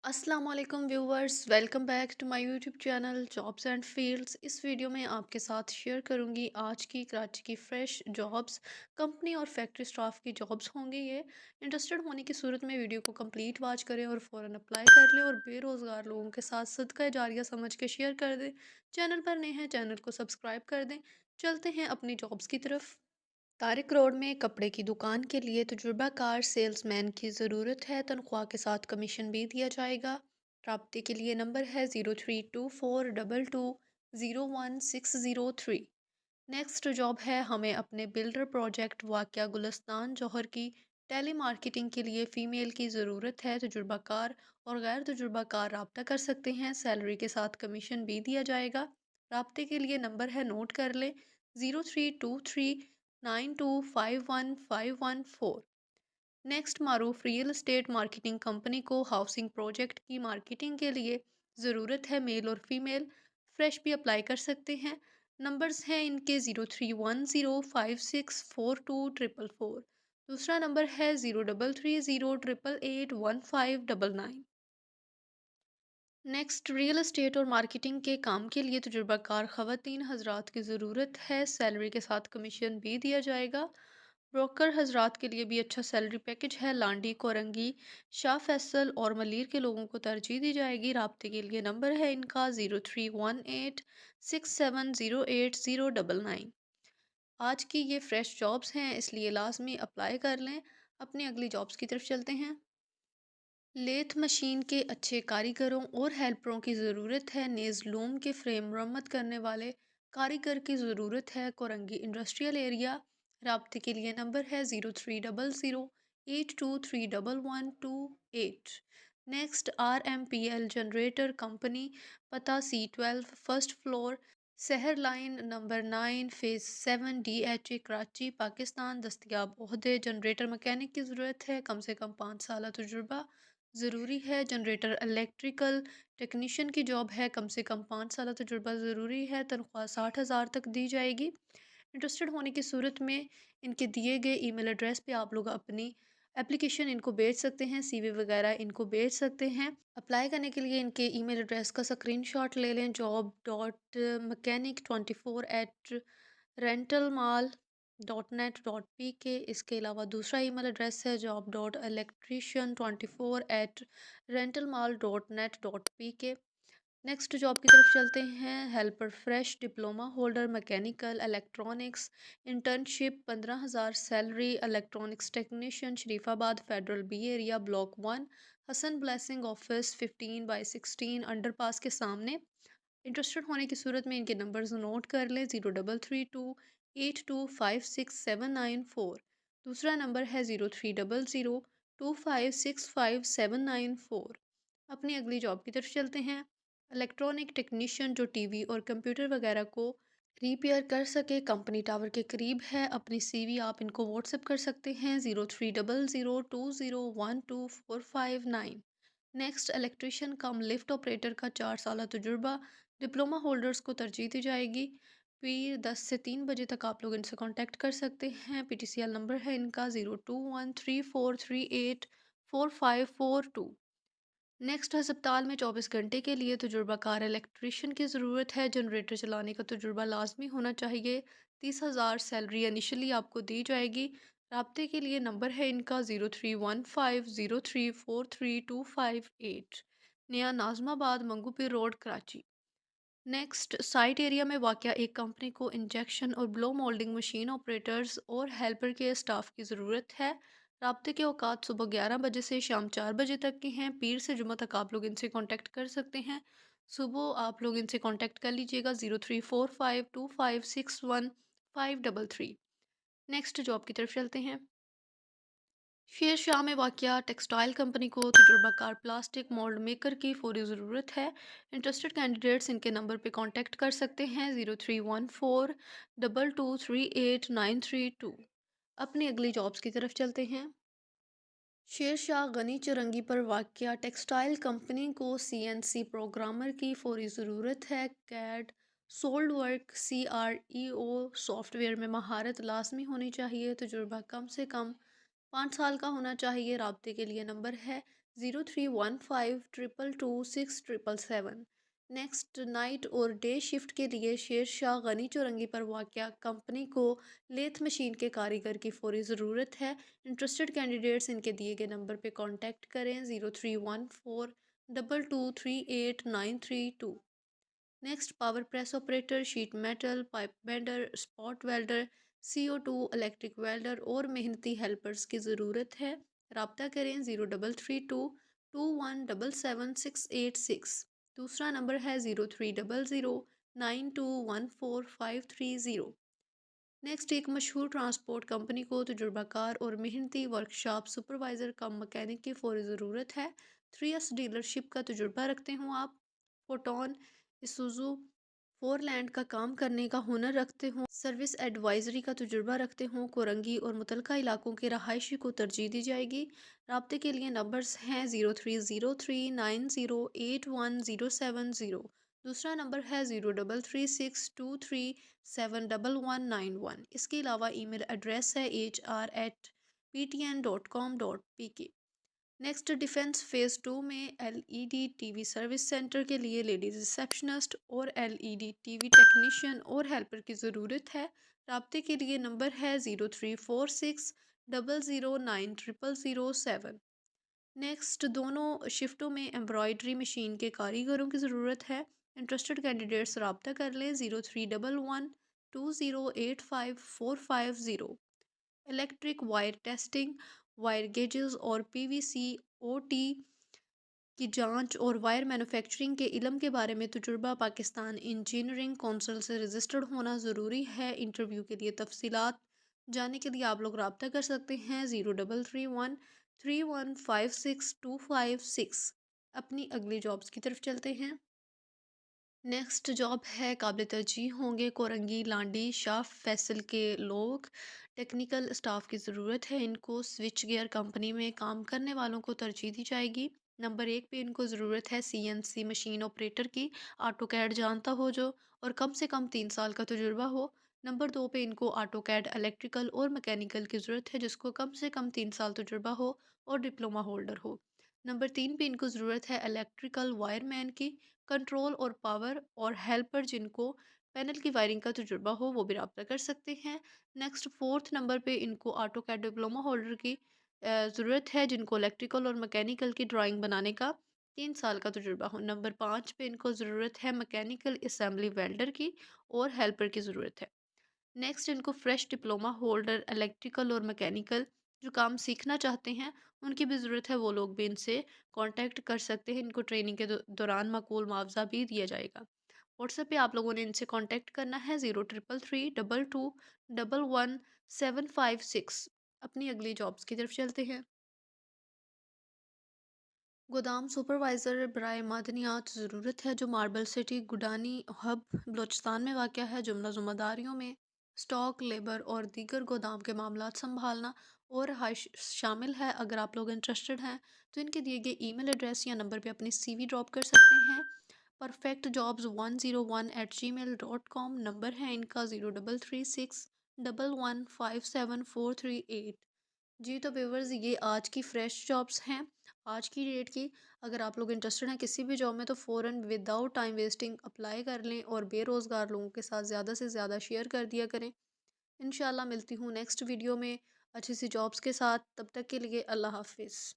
अस्सलाम वालेकुम viewers, welcome back to my YouTube channel jobs and fields. इस video में आपके साथ शेयर करूंगी आज की कराची की फ्रेश जॉब्स। कंपनी और फैक्ट्री स्टाफ की जॉब्स होंगी ये। इंटरेस्टेड होने की सूरत में वीडियो को कंप्लीट वॉच करें और फ़ौरन अप्लाई कर लें और बेरोज़गार लोगों के साथ सदका जारिया समझ के शेयर कर दें। चैनल पर नए हैं, चैनल को सब्सक्राइब कर दें। चलते हैं अपनी जॉब्स की तरफ। तारिक रोड में कपड़े की दुकान के लिए तजुर्बाकार सेल्समैन की ज़रूरत है। तनख्वाह के साथ कमीशन भी दिया जाएगा। राब्ते के लिए नंबर है 0324220160 नेक्स्ट जॉब है हमें अपने बिल्डर प्रोजेक्ट वाक़या गुलस्तान जौहर की टेली मार्केटिंग के लिए फ़ीमेल की ज़रूरत है। तजुर्बाकार और गैर तजुर्बाकार रब्ता कर सकते हैं। सैलरी के साथ कमीशन भी दिया जाएगा। रब्ते के लिए नंबर है, नोट कर लें, 032392515114। नेक्स्ट, मारूफ रियल एस्टेट मार्केटिंग कंपनी को हाउसिंग प्रोजेक्ट की मार्केटिंग के लिए ज़रूरत है। मेल और फीमेल फ्रेश भी अप्लाई कर सकते हैं। नंबर्स हैं इनके 0310564244। दूसरा नंबर है 0330888599। नेक्स्ट, रियल एस्टेट और मार्केटिंग के काम के लिए तजुर्बाकार ख़वातीन हजरात की ज़रूरत है। सैलरी के साथ कमीशन भी दिया जाएगा। ब्रोकर हजरात के लिए भी अच्छा सैलरी पैकेज है। लांडी, कोरंगी, शाह फैसल और मलिर के लोगों को तरजीह दी जाएगी। राब्ते के लिए नंबर है इनका 0318670809। आज की ये फ्रेश जॉब्स हैं, इसलिए लाजमी अप्लाई कर लें। अपनी अगली जॉब्स की तरफ चलते हैं। लेथ मशीन के अच्छे कारीगरों और हेल्परों की ज़रूरत है। नेज़ लूम के फ्रेम मरम्मत करने वाले कारीगर की ज़रूरत है। Korangi industrial area. राब्ते के लिए नंबर है 030082311128। नेक्स्ट, RMPL जनरेटर कंपनी, पता C12 फर्स्ट फ्लोर, शहर line number 9 phase 7 DHA Karachi Pakistan. दस्तयाब ओहदे जनरेटर मैकेनिक की ज़रूरत है। कम से कम 5 साल तजुर्बा ज़रूरी है। जनरेटर इलेक्ट्रिकल टेक्नीशियन की जॉब है। कम से कम 5 साल तजुर्बा ज़रूरी है। तनख्वाह 60,000 तक दी जाएगी। इंटरेस्टेड होने की सूरत में इनके दिए गए ईमेल एड्रेस पे आप लोग अपनी एप्लीकेशन इनको भेज सकते हैं। CV वगैरह इनको भेज सकते हैं। अप्लाई करने के लिए इनके ईमेल एड्रेस का स्क्रीनशॉट ले लें, job.mechanic24@rentalmal.net.pk। इसके अलावा दूसरा ईमेल एड्रेस है job.electrician24@rentalmal.net.pk। नेक्स्ट जॉब की तरफ चलते हैं। Helper fresh, diploma holder, mechanical electronics, internship, 15,000 salary. Electronics technician, Sharifabad federal B area, block 1, Hasan blessing office, 15/16 underpass के सामने। इंटरेस्टेड होने की सूरत में इनके नंबर्स नोट कर लें, 033282567794। दूसरा नंबर है 030025657794। अपनी अगली जॉब की तरफ चलते हैं। इलेक्ट्रॉनिक टेक्नीशियन जो टीवी और कंप्यूटर वगैरह को रिपेयर कर सके, कंपनी टावर के करीब है। अपनी CV आप इनको व्हाट्सएप कर सकते हैं, 030020124559। नेक्स्ट, इलेक्ट्रिशियन कम लिफ्ट ऑपरेटर का 4 साल तजुर्बा। डिप्लोमा होल्डर्स को तरजीह दी जाएगी। फिर 10 से 3 बजे तक आप लोग इनसे कांटेक्ट कर सकते हैं। PTCL नंबर है इनका 0213438452। नेक्स्ट, अस्पताल में 24 घंटे के लिए तजुर्बाकार इलेक्ट्रिशियन की ज़रूरत है। जनरेटर चलाने का तजुर्बा लाजमी होना चाहिए। 30,000 सैलरी इनिशियली आपको दी जाएगी। रब्ते के लिए नंबर है इनका 0315034325 Naya Nazimabad, Manghopir road, Karachi. Next, site area में वाक़या एक कंपनी को इंजेक्शन और ब्लो मोल्डिंग मशीन ऑपरेटर्स और हेल्पर के स्टाफ की ज़रूरत है। राब्ते के औकात सुबह 11 बजे से शाम 4 बजे तक के हैं। पीर से जुमा तक आप लोग इनसे कांटेक्ट कर सकते हैं। सुबह आप लोग इनसे कांटेक्ट कर लीजिएगा, 03452561 533। नेक्स्ट जॉब की तरफ चलते हैं। शेर शाह में वाक़या टेक्सटाइल कंपनी को तजुर्बाकार प्लास्टिक मोल्ड मेकर की फ़ौरी ज़रूरत है। इंटरेस्टेड कैंडिडेट्स इनके नंबर पे कांटेक्ट कर सकते हैं, 03142238 932। अपनी अगली जॉब्स की तरफ चलते हैं। शेर शाह गनी चुरंगी पर वाक़या टेक्सटाइल कंपनी को CNC प्रोग्रामर की फ़ौरी ज़रूरत है। CAD, SolidWorks, CREO software में महारत लाजमी होनी चाहिए। तजुर्बा कम से कम 5 साल का होना चाहिए। राब्ते के लिए नंबर है 0315222677। نیکسٹ نائٹ اور ڈے شفٹ کے لیے شیر شاہ غنی چورنگی پر واقع کمپنی کو لیتھ مشین کے کاریگر کی فوری ضرورت ہے۔ انٹرسٹڈ کینڈیڈیٹس ان کے دیے گئے نمبر پہ کانٹیکٹ کریں 0314223893 next power press operator, sheet metal, pipe Bender, spot welder, CO2 electric welder اور محنتی ہیلپرز کی ضرورت ہے۔ رابطہ کریں 033221777686۔ دوسرا نمبر ہے 030092145530۔ نیکسٹ ایک مشہور ٹرانسپورٹ کمپنی کو تجربہ کار اور محنتی ورکشاپ سپروائزر کم مکینک کی فوری ضرورت ہے۔ 3S ڈیلرشپ کا تجربہ رکھتے ہوں آپ، فوٹون، اسوزو، فور لینڈ کا کام کرنے کا ہنر رکھتے ہوں، سروس ایڈوائزری کا تجربہ رکھتے ہوں، کورنگی اور متعلقہ علاقوں کے رہائشی کو ترجیح دی جائے گی۔ رابطے کے لیے نمبرز ہیں 0303908170۔ دوسرا نمبر ہے 033623711191۔ اس کے علاوہ ای میل ایڈریس ہے hr@ptn.com.pk۔ نیکسٹ ڈیفنس فیز 2 میں LED T V service centre کے لیے لیڈیز ریسیپشنسٹ اور LED ٹی وی ٹیکنیشین اور ہیلپر کی ضرورت ہے۔ رابطے کے لیے نمبر ہے 0346009007۔ نیکسٹ دونوں شفٹوں میں ایمبرائڈری مشین کے کاریگروں کی ضرورت ہے۔ انٹرسٹڈ کینڈیڈیٹس رابطہ کر لیں 0311208545۔ Electric wire testing, wire gauges اور PVC/OT کی جانچ اور وائر مینوفیکچرنگ کے علم کے بارے میں تجربہ پاکستان انجینئرنگ کونسل سے رجسٹرڈ ہونا ضروری ہے۔ انٹرویو کے لیے تفصیلات جاننے کے لیے آپ لوگ رابطہ کر سکتے ہیں 0331315625۔ اپنی اگلی جابز کی طرف چلتے ہیں۔ نیکسٹ جاب ہے، قابل ترجیح ہوں گے کورنگی، لانڈی، شاہ فیصل کے لوگ۔ ٹیکنیکل اسٹاف کی ضرورت ہے ان کو۔ سوئچ گیئر کمپنی میں کام کرنے والوں کو ترجیح دی جائے گی۔ نمبر 1 پہ ان کو ضرورت ہے CNC مشین آپریٹر کی، آٹو کیڈ جانتا ہو جو، اور کم سے کم 3 سال کا تجربہ ہو۔ نمبر 2 پہ ان کو آٹو کیڈ الیکٹریکل اور میکینیکل کی ضرورت ہے جس کو کم سے کم 3 سال تجربہ ہو اور ڈپلومہ ہولڈر ہو۔ نمبر 3 پہ ان کو ضرورت ہے الیکٹریکل وائر مین کی، کنٹرول اور پاور اور ہیلپر جن کو پینل کی وائرنگ کا تجربہ ہو وہ بھی رابطہ کر سکتے ہیں۔ نیکسٹ 4 نمبر پہ ان کو آٹو کیڈ ڈپلومہ ہولڈر کی ضرورت ہے جن کو الیکٹریکل اور میکینیکل کی ڈرائنگ بنانے کا 3 سال کا تجربہ ہو۔ نمبر 5 پہ ان کو ضرورت ہے میکینیکل اسمبلی ویلڈر کی اور ہیلپر کی ضرورت ہے۔ نیکسٹ ان کو فریش ڈپلومہ ہولڈر الیکٹریکل اور میکینیکل جو کام سیکھنا چاہتے ہیں ان کی بھی ضرورت ہے، وہ لوگ بھی ان سے کانٹیکٹ کر سکتے ہیں۔ ان کو ٹریننگ کے دوران معقول معاوضہ بھی دیا جائے گا۔ واٹس ایپ پہ آپ لوگوں نے ان سے کانٹیکٹ کرنا ہے 0333221756۔ اپنی اگلی جابز کی طرف چلتے ہیں۔ گودام سپروائزر برائے معدنیات ضرورت ہے جو marble city Gadani hub Balochistan میں واقع ہے۔ جملہ ذمہ داریوں میں اسٹاک، لیبر اور دیگر گودام کے معاملات سنبھالنا اور رہائش شامل ہے۔ اگر آپ لوگ انٹرسٹڈ ہیں تو ان کے دیے گئے ای میل ایڈریس یا نمبر پہ اپنی CV ڈراپ کر سکتے ہیں۔ perfectjobs101@gmail.com نمبر ہے ان کا 033611574338۔ جی تو ویورز یہ آج کی فریش جابز ہیں آج کی ڈیٹ کی۔ اگر آپ لوگ انٹرسٹڈ ہیں کسی بھی جاب میں تو فوراً وداؤٹ ٹائم ویسٹنگ اپلائی کر لیں اور بے روزگار لوگوں کے ساتھ زیادہ سے زیادہ شیئر کر دیا کریں۔ انشاءاللہ ملتی ہوں نیکسٹ ویڈیو میں اچھی سی جابز کے ساتھ، تب تک کے لیے اللہ حافظ۔